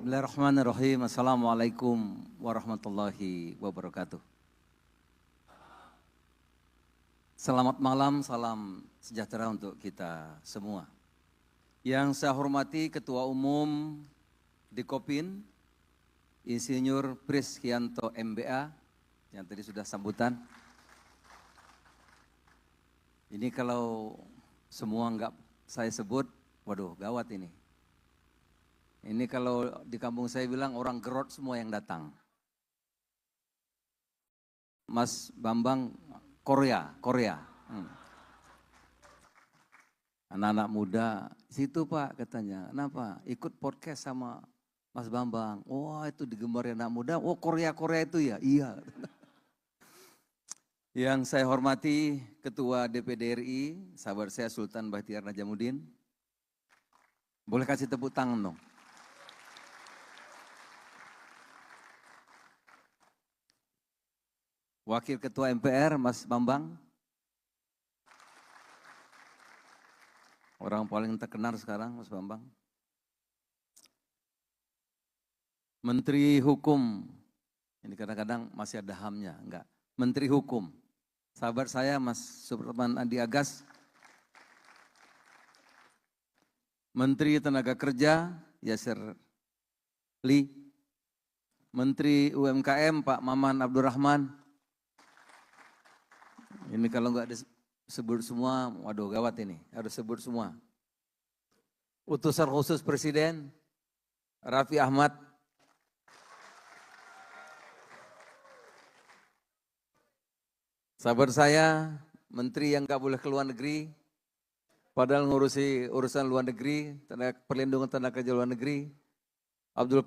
Bismillahirrahmanirrahim. Assalamualaikum warahmatullahi wabarakatuh. Selamat malam, salam sejahtera untuk kita semua. Yang saya hormati Ketua Umum Dikopin, Insinyur Priskianto MBA, yang tadi sudah sambutan. Ini kalau semua enggak saya sebut, waduh gawat ini. Ini kalau di kampung saya bilang orang gerot semua yang datang. Mas Bambang Korea. Anak-anak muda, situ Pak katanya, kenapa? Ikut podcast sama Mas Bambang. Wah itu digemari anak muda, oh Korea itu ya? Iya. Yang saya hormati Ketua DPD RI, sahabat saya Sultan Bahtiar Najamuddin. Boleh kasih tepuk tangan dong. Wakil Ketua MPR, Mas Bambang. Orang paling terkenal sekarang, Mas Bambang. Menteri Hukum, ini kadang-kadang masih ada hamnya, enggak. Menteri Hukum, sahabat saya Mas Supratman Andi Agas. Menteri Tenaga Kerja, Yasir Lee. Menteri UMKM, Pak Maman Abdurrahman. Ini kalau enggak disebut semua, waduh gawat ini, harus sebut semua. Utusan khusus Presiden, Raffi Ahmad. Sahabat saya, Menteri yang enggak boleh ke luar negeri, padahal ngurusi urusan luar negeri, perlindungan tenaga kerja luar negeri, Abdul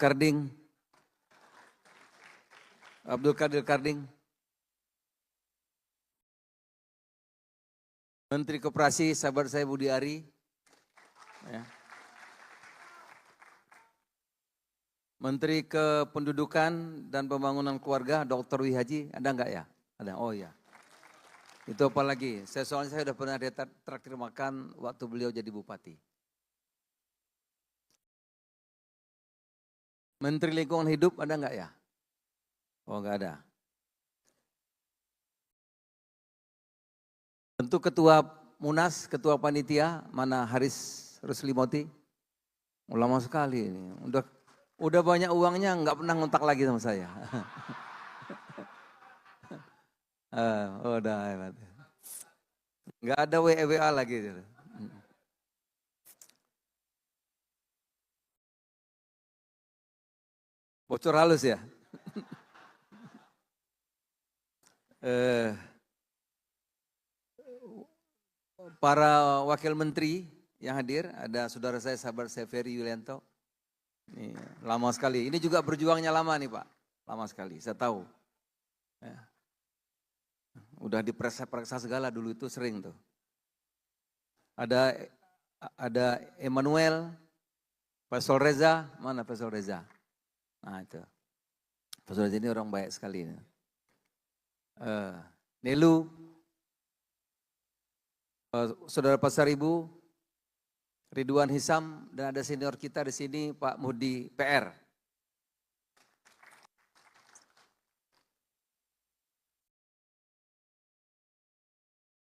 Qadir Karding. Menteri Koperasi, sahabat saya Budi Ari. Ya. Menteri Kependudukan dan Pembangunan Keluarga, Dr. Wihaji, ada enggak ya? Ada, oh ya. Itu apa lagi? Soalnya saya sudah pernah traktir makan waktu beliau jadi bupati. Menteri Lingkungan Hidup ada enggak ya? Oh enggak ada. Tentu Ketua Munas, Ketua Panitia, mana Haris Ruslimoti. Lama sekali ini. Udah banyak uangnya, enggak pernah ngontak lagi sama saya. Udah hebat. Enggak ada WA lagi. Bocor halus ya. Para wakil menteri yang hadir, ada saudara saya, sahabat saya Ferry Yulianto. Ini lama sekali, ini juga berjuangnya lama nih Pak, lama sekali, saya tahu. Ya. Udah diperiksa segala dulu itu sering tuh. Ada Emmanuel, Faisal Reza, mana Faisal Reza? Nah itu, Faisal Reza ini orang baik sekali. Nelu, Saudara Pasar Ibu, Ridwan Hisam, dan ada senior kita di sini Pak Mudi PR.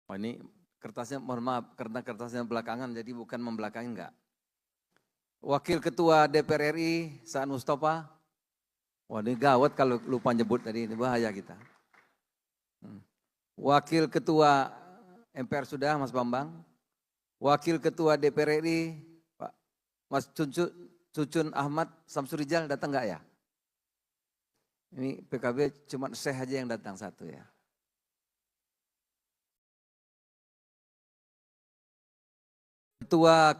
Oh ini kertasnya, mohon maaf, karena kertasnya belakangan jadi bukan membelakangi enggak. Wakil Ketua DPR RI, Saan Mustafa. Wah ini gawat kalau lupa nyebut tadi, ini bahaya kita. Wakil Ketua MPR sudah, Mas Bambang. Wakil Ketua DPR RI, Pak Mas Cucun Ahmad Samsurijal datang enggak ya? Ini PKB cuma Syekh aja yang datang satu ya. Ketua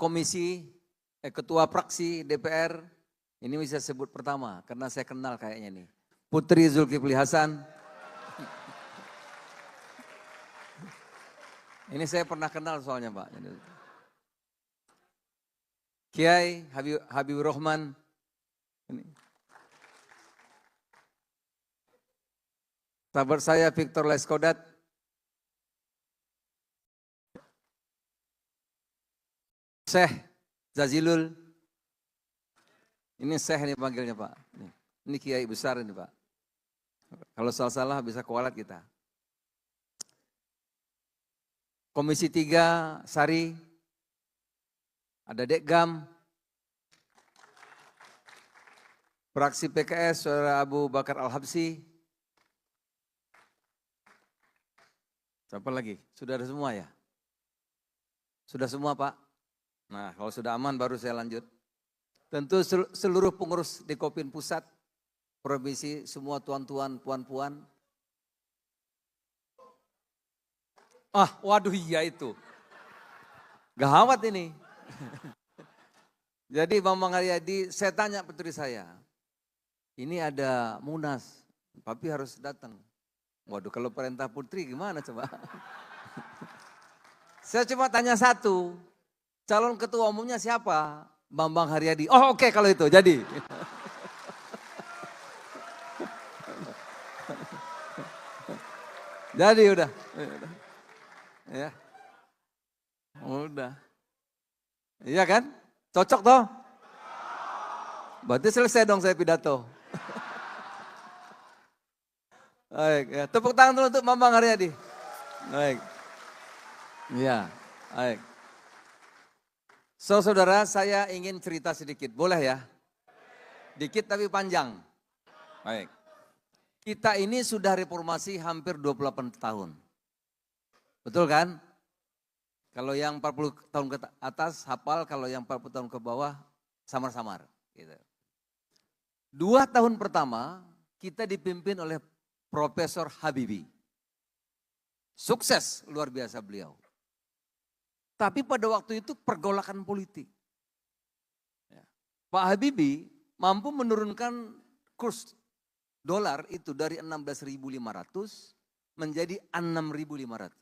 Fraksi DPR, ini bisa sebut pertama karena saya kenal kayaknya nih. Putri Zulkifli Hasan. Ini saya pernah kenal soalnya Pak. Kiai Habibur Rahman. Sahabat saya Victor Leskodat. Syekh Zazilul. Ini Syekh nih panggilnya Pak. Ini kiai besar ini Pak. Kalau salah-salah bisa kualat kita. Komisi 3 Sari, ada Dekgam, fraksi PKS Saudara Abu Bakar Al-Habsyi. Siapa lagi? Sudah ada semua ya? Sudah semua Pak? Nah kalau sudah aman baru saya lanjut. Tentu seluruh pengurus di Kopin Pusat, provinsi, semua tuan-tuan, puan-puan. Waduh iya itu. Gawat ini. Jadi Bambang Haryadi, saya tanya putri saya, ini ada Munas, papi harus datang. Waduh kalau perintah putri gimana coba? Saya cuma tanya satu, calon ketua umumnya siapa? Bambang Haryadi. Oh oke kalau itu jadi. Jadi udah. Ya. Udah. Iya kan? Cocok toh? Berarti selesai dong saya pidato. Baik, ya. Tepuk tangan dulu untuk Bambang Haryadi. Baik. Iya, baik. Saudara, saya ingin cerita sedikit, boleh ya? Dikit tapi panjang. Baik. Kita ini sudah reformasi hampir 28 tahun. Betul kan? Kalau yang 40 tahun ke atas hafal, kalau yang 40 tahun ke bawah samar-samar. Gitu. 2 tahun pertama kita dipimpin oleh Profesor Habibie. Sukses luar biasa beliau. Tapi pada waktu itu pergolakan politik. Pak Habibie mampu menurunkan kurs dolar itu dari 16.500 menjadi 6.500.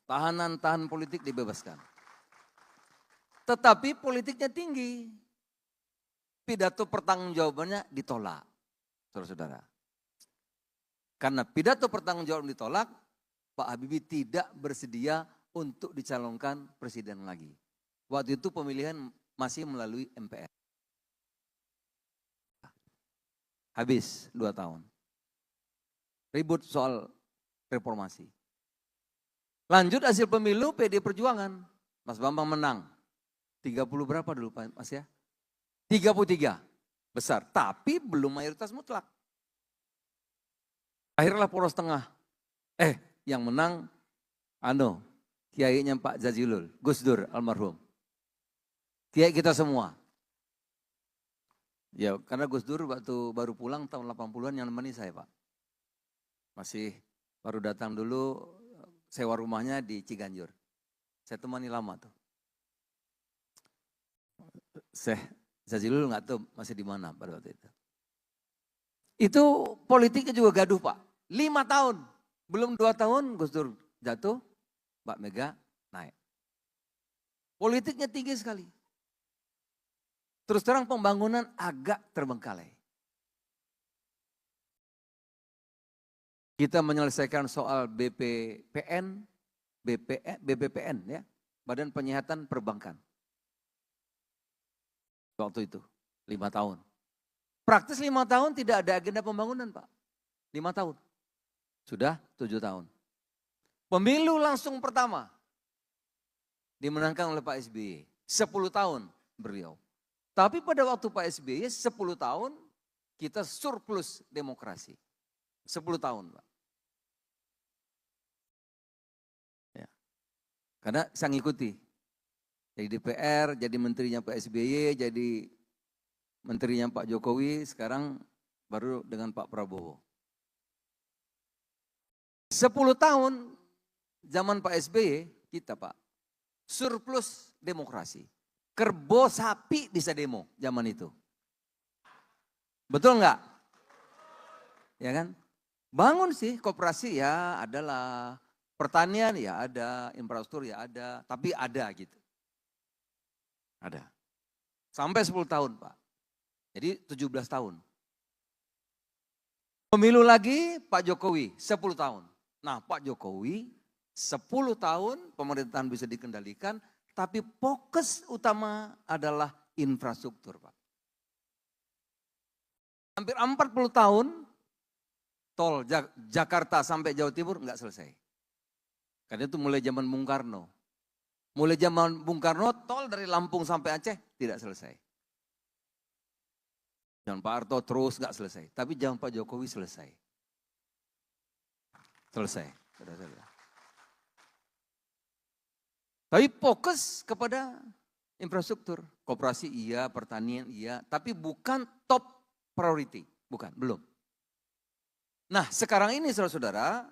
Tahanan politik dibebaskan. Tetapi politiknya tinggi. Pidato pertanggungjawabannya ditolak. Saudara-saudara. Karena pidato pertanggungjawaban ditolak, Pak Habibie tidak bersedia untuk dicalonkan presiden lagi. Waktu itu pemilihan masih melalui MPR. Habis 2 tahun. Ribut soal reformasi. Lanjut hasil pemilu PD Perjuangan. Mas Bambang menang. 30 berapa dulu Mas ya? 33 besar. Tapi belum mayoritas mutlak. Akhirnya poros tengah. Yang menang kiainya Pak Jazilul, Gus Dur almarhum. Kiai kita semua. Ya karena Gus Dur waktu baru pulang tahun 80-an yang nemani saya Pak. Masih baru datang dulu sewa rumahnya di Ciganjur. Saya temani lama tuh. Syekh Jazilul nggak tahu masih di mana pada waktu itu. Itu politiknya juga gaduh Pak. 5 tahun, belum 2 tahun Gus Dur jatuh, Mbak Mega naik. Politiknya tinggi sekali. Terus terang pembangunan agak terbengkalai. Kita menyelesaikan soal BPPN ya, Badan Penyihatan Perbankan. Waktu itu 5 tahun. Praktis 5 tahun tidak ada agenda pembangunan Pak. 5 tahun. Sudah 7 tahun. Pemilu langsung pertama dimenangkan oleh Pak SBY. 10 tahun beliau. Tapi pada waktu Pak SBY 10 tahun kita surplus demokrasi. 10 tahun Pak. Ya. Karena saya ngikuti. Jadi DPR, jadi menterinya Pak SBY, jadi menterinya Pak Jokowi, sekarang baru dengan Pak Prabowo. 10 tahun zaman Pak SBY kita Pak, surplus demokrasi. Kerbau sapi bisa demo zaman itu. Betul enggak? Ya kan? Bangun sih koperasi ya adalah, pertanian ya ada, infrastruktur ya ada, tapi ada gitu. Ada. Sampai 10 tahun Pak. Jadi 17 tahun. Pemilu lagi Pak Jokowi 10 tahun. Nah Pak Jokowi 10 tahun pemerintahan bisa dikendalikan, tapi fokus utama adalah infrastruktur Pak. Hampir 40 tahun tol Jakarta sampai Jawa Timur nggak selesai. Karena itu mulai zaman Bung Karno. Mulai zaman Bung Karno tol dari Lampung sampai Aceh tidak selesai. Zaman Pak Harto terus nggak selesai. Tapi zaman Pak Jokowi selesai. Selesai. Tapi fokus kepada infrastruktur. Koperasi iya, pertanian iya. Tapi bukan top priority. Bukan, belum. Nah sekarang ini saudara-saudara,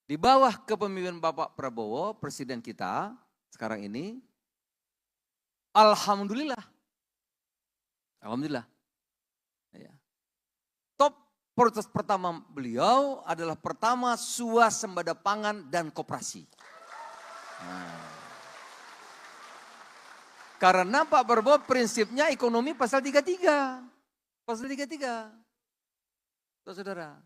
di bawah kepemimpinan Bapak Prabowo, presiden kita sekarang ini, alhamdulillah. Alhamdulillah. Ya. Top prioritas pertama beliau adalah pertama swasembada pangan dan koperasi. Nah. Karena Pak Prabowo prinsipnya ekonomi pasal 33. Pasal 33. Saudara.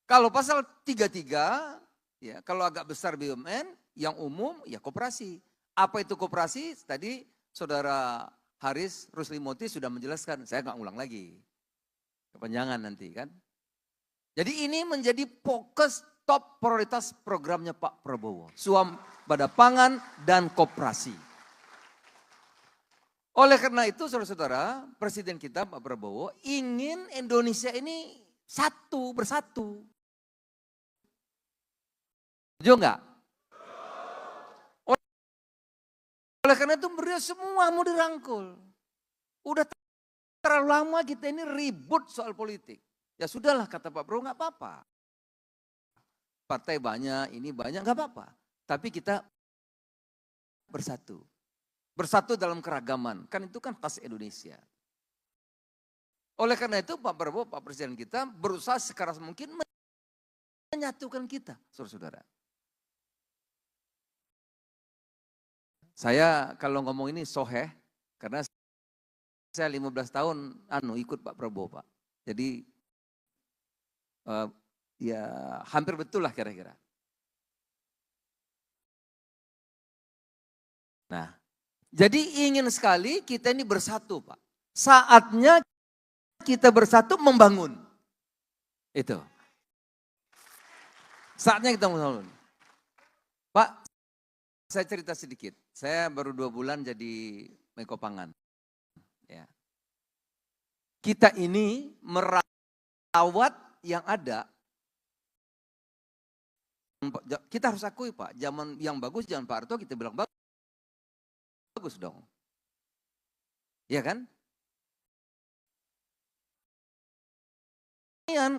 Kalau pasal 33, ya kalau agak besar BUMN, yang umum ya koperasi. Apa itu koperasi? Tadi saudara Haris Ruslimoti sudah menjelaskan, saya nggak ulang lagi. Kepanjangan nanti kan. Jadi ini menjadi fokus top prioritas programnya Pak Prabowo. Swasembada pangan dan koperasi. Oleh karena itu saudara-saudara, presiden kita Pak Prabowo ingin Indonesia ini bersatu. Setuju enggak? Oleh karena itu beliau semua mau dirangkul. Udah terlalu lama kita ini ribut soal politik. Ya sudahlah kata Pak Prabowo, nggak apa-apa. Partai banyak, ini banyak, nggak apa-apa. Tapi kita bersatu. Bersatu dalam keragaman, kan itu kan khas Indonesia. Oleh karena itu Pak Prabowo, Pak Presiden kita berusaha sekeras mungkin menyatukan kita, saudara-saudara. Saya kalau ngomong ini soheh, karena saya 15 tahun ikut Pak Prabowo Pak. Jadi ya hampir betul lah kira-kira. Nah, jadi ingin sekali kita ini bersatu Pak. Saatnya kita bersatu membangun. Itu. Saatnya kita membangun. Pak, saya cerita sedikit. Saya baru 2 bulan jadi Menko Pangan. Ya. Kita ini merawat yang ada. Kita harus akui Pak, zaman yang bagus jangan Pak Harto kita bilang bagus dong. Iya kan?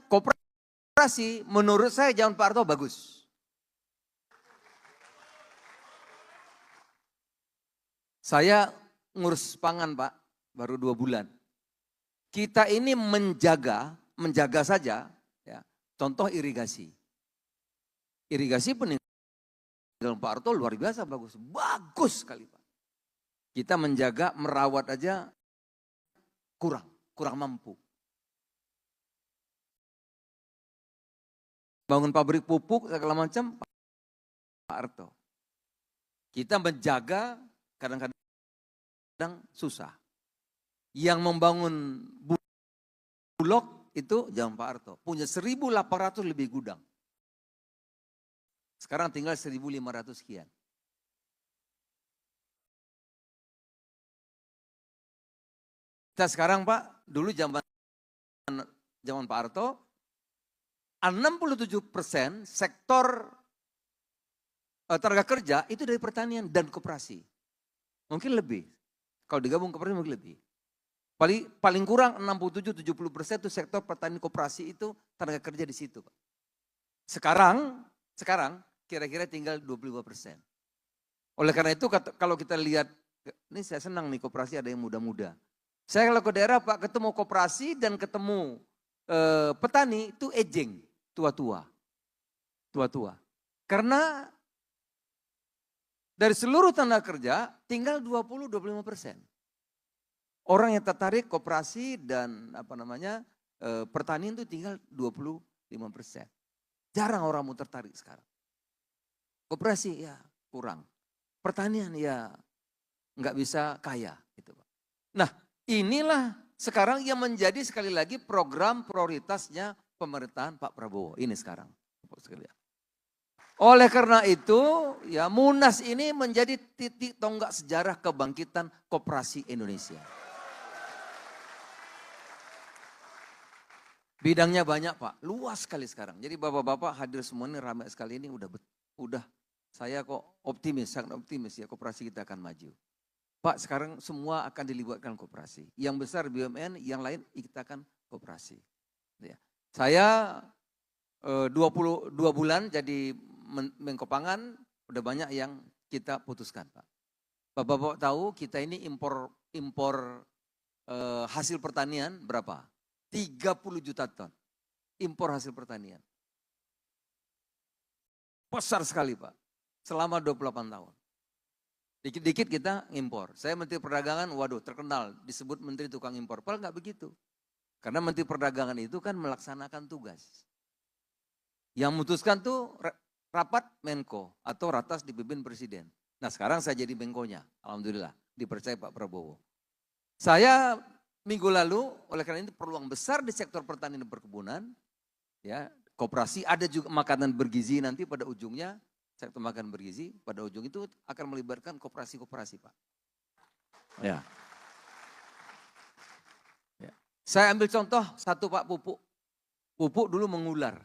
Koperasi menurut saya zaman Pak Harto bagus. Saya ngurus pangan Pak, baru 2 bulan. Kita ini menjaga saja, ya. Contoh irigasi. Irigasi peninggalan Pak Harto luar biasa bagus sekali Pak. Kita menjaga, merawat aja kurang mampu. Bangun pabrik pupuk segala macam Pak Harto. Kita menjaga kadang-kadang susah. Yang membangun Bulog itu zaman Pak Harto. Punya 1.800 lebih gudang. Sekarang tinggal 1.500 sekian. Kita sekarang Pak, dulu zaman Pak Harto, 67% sektor tenaga kerja itu dari pertanian dan koperasi. Mungkin lebih. Kalau digabung koperasi mungkin lebih. Paling kurang 67-70% itu sektor pertanian koperasi itu tenaga kerja di situ Pak. Sekarang kira-kira tinggal 25%. Oleh karena itu kalau kita lihat, ini saya senang nih koperasi ada yang muda-muda. Saya kalau ke daerah Pak ketemu koperasi dan ketemu petani itu aging, tua-tua. Karena dari seluruh tenaga kerja tinggal 20-25%. Orang yang tertarik koperasi dan pertanian itu tinggal 25%. Jarang orang mau tertarik sekarang. Koperasi ya kurang. Pertanian ya nggak bisa kaya gitu Pak. Nah inilah sekarang yang menjadi sekali lagi program prioritasnya pemerintahan Pak Prabowo. Ini sekarang. Oleh karena itu, ya Munas ini menjadi titik tonggak sejarah kebangkitan koperasi Indonesia. Bidangnya banyak Pak, luas sekali sekarang. Jadi bapak-bapak hadir semua ini ramai sekali ini udah saya kok optimis, sangat optimis ya koperasi kita akan maju. Pak sekarang semua akan dilibatkan koperasi. Yang besar BUMN, yang lain kita akan koperasi. Ya. Saya 22 bulan jadi Menko Pangan, udah banyak yang kita putuskan Pak. Bapak-bapak tahu kita ini impor hasil pertanian berapa? 30 juta ton impor hasil pertanian. Besar sekali Pak, selama 28 tahun. Dikit-dikit kita impor. Saya Menteri Perdagangan, waduh terkenal disebut Menteri Tukang Impor. Padahal nggak begitu. Karena Menteri Perdagangan itu kan melaksanakan tugas. Yang memutuskan tuh rapat Menko atau ratas dipimpin Presiden. Nah sekarang saya jadi Menkonya, alhamdulillah dipercaya Pak Prabowo. Saya minggu lalu, oleh karena ini peluang besar di sektor pertanian dan perkebunan, ya koperasi ada juga makanan bergizi nanti pada ujungnya, sektor makanan bergizi pada ujung itu akan melibatkan koperasi-koperasi Pak. Ya. Ya. Saya ambil contoh satu Pak pupuk. Pupuk dulu mengular.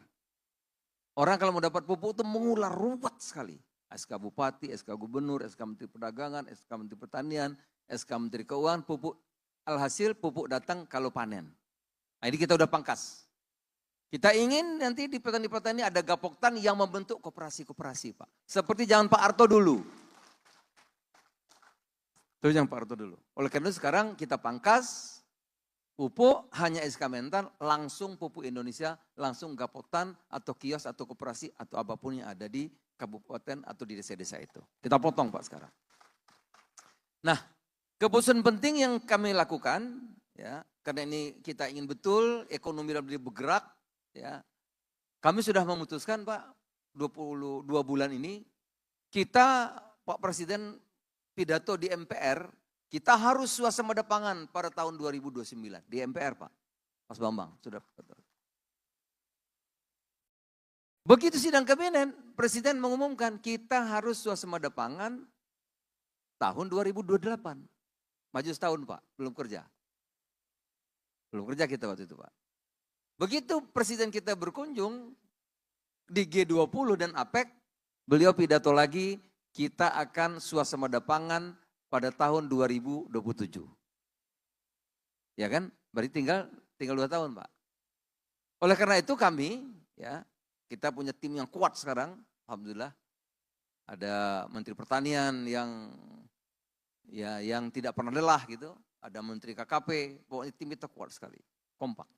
Orang kalau mau dapat pupuk itu mengular ruwet sekali. SK Bupati, SK Gubernur, SK Menteri Perdagangan, SK Menteri Pertanian, SK Menteri Keuangan, pupuk. Alhasil pupuk datang kalau panen. Nah ini kita udah pangkas. Kita ingin nanti di petani-petani ada gapoktan yang membentuk koperasi-koperasi Pak. Seperti zaman Pak Harto dulu. Itu yang Pak Harto dulu. Oleh karena itu sekarang kita pangkas pupuk hanya SK Mentan, langsung pupuk Indonesia, langsung gapoktan atau kios atau koperasi atau apapun yang ada di kabupaten atau di desa-desa itu. Kita potong Pak sekarang. Nah, keputusan penting yang kami lakukan, ya, karena ini kita ingin betul ekonomi lebih bergerak, ya. Kami sudah memutuskan Pak, 22 bulan ini kita Pak Presiden pidato di MPR, kita harus swasembada pangan pada tahun 2029 di MPR Pak. Mas Bambang sudah. Begitu sidang kabinet, Presiden mengumumkan kita harus swasembada pangan tahun 2028. Maju setahun Pak, belum kerja. Belum kerja kita waktu itu Pak. Begitu Presiden kita berkunjung di G20 dan APEC, beliau pidato lagi, kita akan swasembada pangan pada tahun 2027. Ya kan? Berarti tinggal 2 tahun Pak. Oleh karena itu kami, ya kita punya tim yang kuat sekarang, alhamdulillah. Ada Menteri Pertanian yang tidak pernah lelah gitu, ada Menteri KKP, pokoknya tim kita kuat sekali, kompak.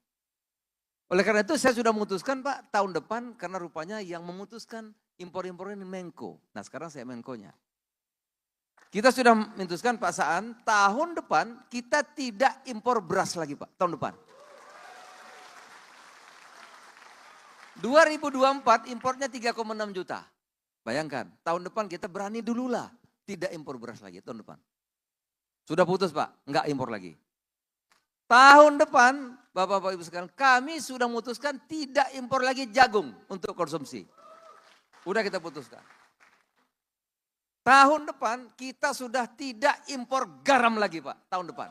Oleh karena itu saya sudah memutuskan Pak, tahun depan karena rupanya yang memutuskan impor-impor ini Menko. Nah sekarang saya Menkonya. Kita sudah memutuskan Pak Saan, tahun depan kita tidak impor beras lagi Pak, tahun depan. 2024 impornya 3,6 juta. Bayangkan, tahun depan kita berani dululah tidak impor beras lagi tahun depan. Sudah putus Pak, enggak impor lagi. Tahun depan, Bapak-Bapak Ibu sekalian, kami sudah memutuskan tidak impor lagi jagung untuk konsumsi. Udah kita putuskan. Tahun depan kita sudah tidak impor garam lagi Pak, tahun depan.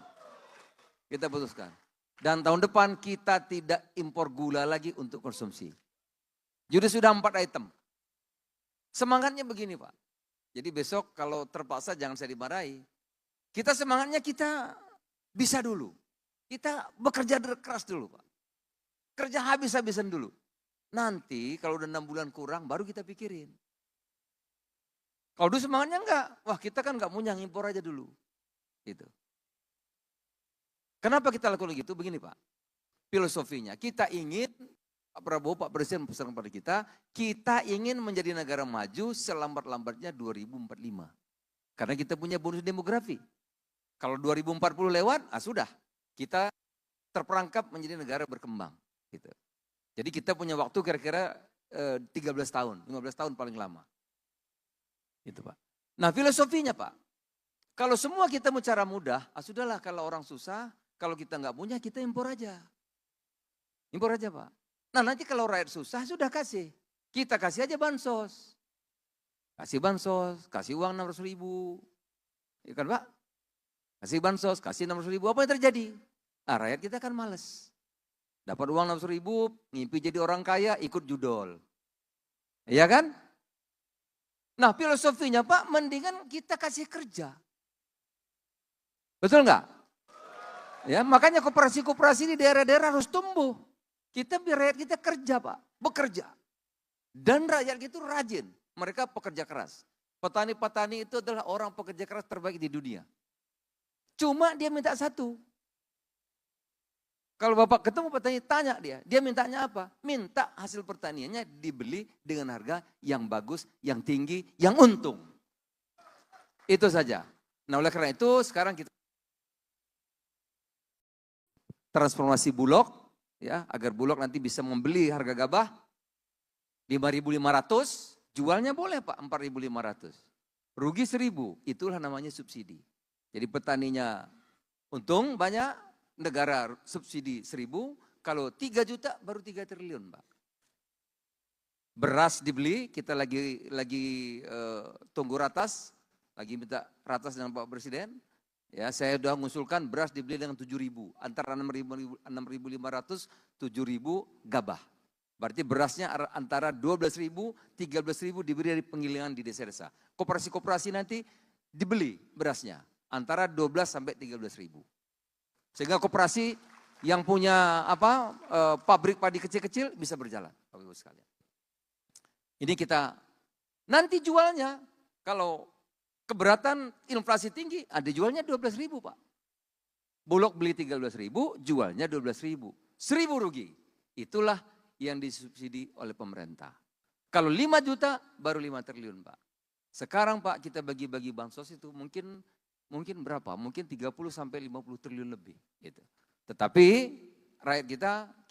Kita putuskan. Dan tahun depan kita tidak impor gula lagi untuk konsumsi. Jadi sudah 4 item. Semangatnya begini Pak. Jadi besok kalau terpaksa jangan saya dimarahi. Kita semangatnya kita bisa dulu. Kita bekerja keras dulu Pak. Kerja habis-habisan dulu. Nanti kalau udah 6 bulan kurang baru kita pikirin. Kalau dulu semangatnya enggak. Wah kita kan enggak punya, impor aja dulu. Gitu. Kenapa kita lakukan gitu? Begini Pak. Filosofinya kita ingin, Pak Prabowo, Pak Presiden pesan kepada kita ingin menjadi negara maju selambat-lambatnya 2045. Karena kita punya bonus demografi. Kalau 2040 lewat, sudah. Kita terperangkap menjadi negara berkembang. Gitu. Jadi kita punya waktu kira-kira 13 tahun, 15 tahun paling lama. Gitu Pak. Nah filosofinya Pak, kalau semua kita mau cara mudah, sudahlah kalau orang susah, Kalau kita nggak punya, kita impor aja. Impor aja Pak. Nah nanti kalau rakyat susah, sudah kasih. Kita kasih aja bansos. Kasih bansos, kasih uang 600 ribu. Ya kan Pak? Kasih bansos, kasih 600 ribu, apa yang terjadi? Nah, rakyat kita kan males. Dapat uang 600 ribu, ngimpi jadi orang kaya, ikut judol. Iya kan? Nah filosofinya Pak, mendingan kita kasih kerja. Betul nggak? Ya, makanya koperasi-koperasi di daerah-daerah harus tumbuh. Kita biar rakyat kita kerja Pak, bekerja. Dan rakyat itu rajin, mereka pekerja keras. Petani-petani itu adalah orang pekerja keras terbaik di dunia. Cuma dia minta satu. Kalau Bapak ketemu petani, tanya dia mintanya apa? Minta hasil pertaniannya dibeli dengan harga yang bagus, yang tinggi, yang untung. Itu saja. Nah oleh karena itu sekarang kita transformasi Bulog, ya, agar Bulog nanti bisa membeli harga gabah 5.500, jualnya boleh Pak 4.500. Rugi 1.000, itulah namanya subsidi. Jadi petaninya untung banyak, negara subsidi 1.000, kalau 3 juta baru 3 triliun Pak. Beras dibeli, kita lagi tunggu ratas, lagi minta ratas dengan Pak Presiden. Ya, saya sudah mengusulkan beras dibeli dengan 7.000, antara 6.500, 7.000 gabah. Berarti berasnya antara 12.000, 13.000 diberi dari penggilingan di desa-desa. Koperasi-koperasi nanti dibeli berasnya antara 12 sampai 13.000. Sehingga koperasi yang punya pabrik padi kecil-kecil bisa berjalan. Bapak Ibu sekalian. Ini kita nanti jualnya kalau keberatan inflasi tinggi, ada jualnya 12.000 Pak. Bulog beli 13.000, jualnya 12.000. 1.000 rugi. Itulah yang disubsidi oleh pemerintah. Kalau 5 juta baru 5 triliun Pak. Sekarang Pak kita bagi-bagi bansos itu mungkin berapa? Mungkin 30 sampai 50 triliun lebih. Gitu. Tetapi rakyat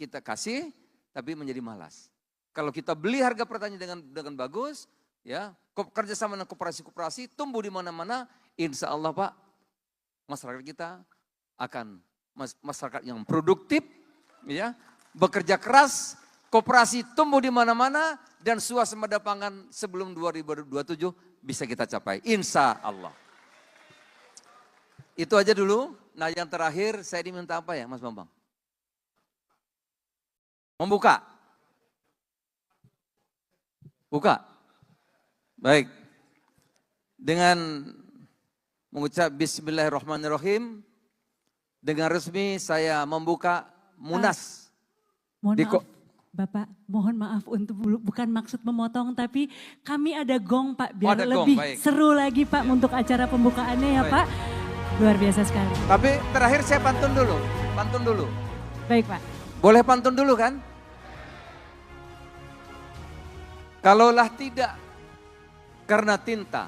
kita kasih tapi menjadi malas. Kalau kita beli harga pertanian dengan bagus, ya, kerjasama dengan koperasi-koperasi tumbuh di mana-mana, insya Allah Pak, masyarakat kita akan masyarakat yang produktif, ya, bekerja keras, koperasi tumbuh di mana-mana, dan swasembada pangan sebelum 2027 bisa kita capai, insya Allah. Itu aja dulu. Nah yang terakhir saya diminta apa ya Mas Bambang? Membuka. Buka. Baik. Dengan mengucap bismillahirrahmanirrahim, dengan resmi saya membuka Munas. Mohon maaf Bapak, mohon maaf untuk bukan maksud memotong, tapi kami ada gong Pak, biar lebih seru lagi Pak untuk acara pembukaannya ya Pak. Luar biasa sekali. Tapi terakhir saya pantun dulu. Baik Pak. Boleh pantun dulu kan? Kalaulah tidak karena tinta,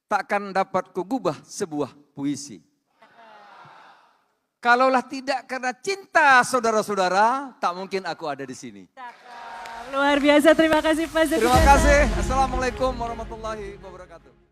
takkan dapat kugubah sebuah puisi. Kalaulah tidak karena cinta saudara-saudara, tak mungkin aku ada di sini. Luar biasa, terima kasih Pak. Terima kasih. Assalamualaikum warahmatullahi wabarakatuh.